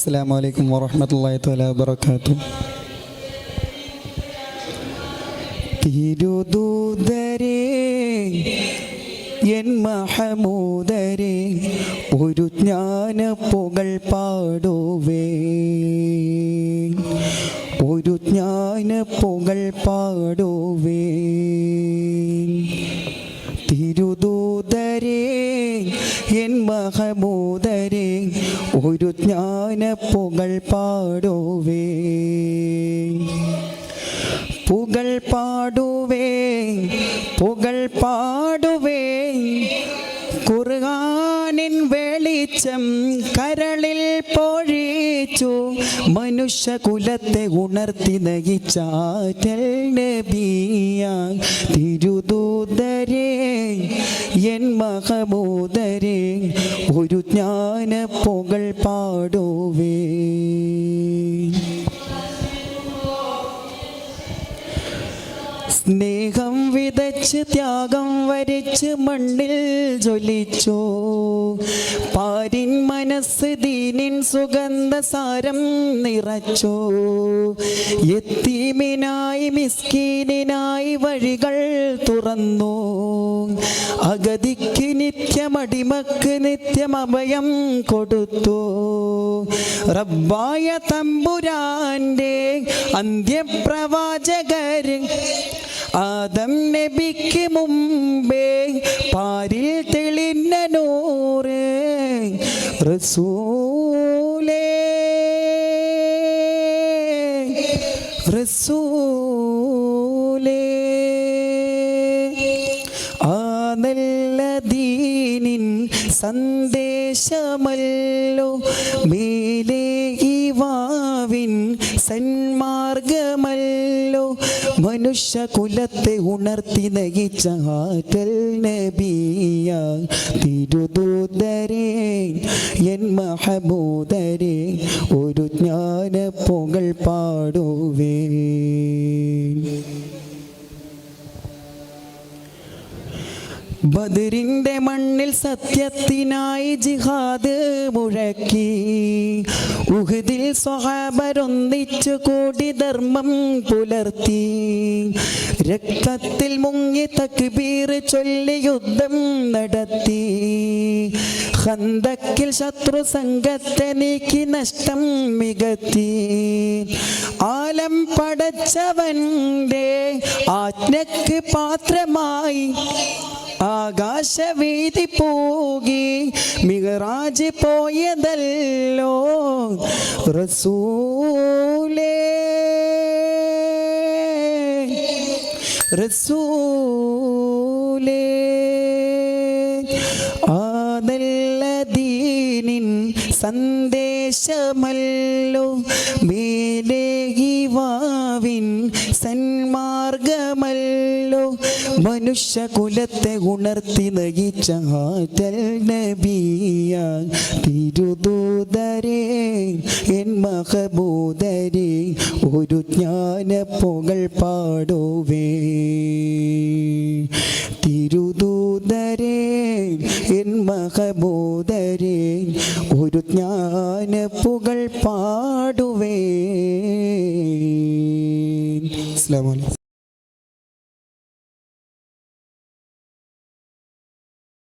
അസ്സലാമു അലൈക്കും വറഹ്മത്തുള്ളാഹി തആല വബറകാതുഹു. തിരുദൂതരേ എൻ മഹമൂദരേ ഒരു ജ്ഞാന പുകൾ പാടുവേ, ഒരു ജ്ഞാന പുകൾ പാടുവേ. തിരുദൂതരേ എൻ മഹമൂദരേ ഒരു ജ്ഞാന പുകൾ പാടുവേ, പുകൾ പാടുവേ, പുകൾ പാടുവേ. ഖുർആനിൻ വെളിച്ചം കരളിൽ പൊഴിച്ചു മനുഷ്യകുലത്തെ ഉണർത്തി നയിച്ചാറ്റൽ നബിയാ. തിരുദൂതരേ എൻ മഹമൂദരേ ഒരു ജ്ഞാന പുകൾ പാടുവേ. സ്നേഹം വിതച്ച് ത്യാഗം വരച്ച് മണ്ണിൽ ജ്വലിച്ചോ, പാരിൻ മനസ്സ് ദീനിൻ സുഗന്ധസാരം നിറച്ചോ. യതീമിനായി മിസ്കീനിനായി വഴികൾ തുറന്നു, അഗതിക്ക് നിത്യമടിമക്ക് നിത്യം അഭയം കൊടുത്തു. റബ്ബായ തമ്പുരാന്റെ അന്ത്യപ്രവാചകർ ആദം നബിക്ക് മുമ്പേ പാരിൽ തെളിഞ്ഞ നൂറ് റസൂലേ, റസൂലേ. ആ നല്ല ദീനിൻ സന്ദേശമല്ലോ മേലേ യുവാവിൻ സന്മാർഗമല്ലോ മനുഷ്യകുലത്തെ ഉണർത്തി നയിച്ച ആറ്റൽ നബിയാ. തിരുദൂതരേ എൻ മഹമൂദരേ ഒരു ജ്ഞാന പുകൾ പാടുവേ. ബദറിന്റെ മണ്ണിൽ സത്യത്തിനായി ജിഹാദ് മുഴക്കി, ഉഹദിൽ സ്വഹാബരൊന്നിച്ചു കൂടി ധർമ്മം പുലർത്തി. രക്തത്തിൽ മുങ്ങി തക്ബീർ ചൊല്ലി യുദ്ധം നടത്തി. ഖന്തക്കിൽ ശത്രു സംഘത്തെ നീക്കി നഷ്ടം മികത്തി. ആലം പടച്ചവന്റെ ആജ്ഞക്ക് പാത്രമായി ആകാശവീതി പോകി മിഗ്റാജ് പോയതല്ലോ റസൂലേ, റസൂലേ. ആ നല്ല ദീനിൻ സന്ദേശമല്ലോ മേലേ യുവാവിൻ സന്മാർഗമല്ലോ മനുഷ്യകുലത്തെ ഉണർത്തി നയിച്ച ആറ്റൽ നബിയാ. തിരുദൂതരേ എൻ മഹമൂദരേ ഒരു ജ്ഞാന പുകൾ പാടുവേ. തിരുദൂതരേ എൻ മഹമൂദരേ ഒരു ജ്ഞാന പുകൾ പാടുവേ. അസ്സലാമു അലൈക്കും.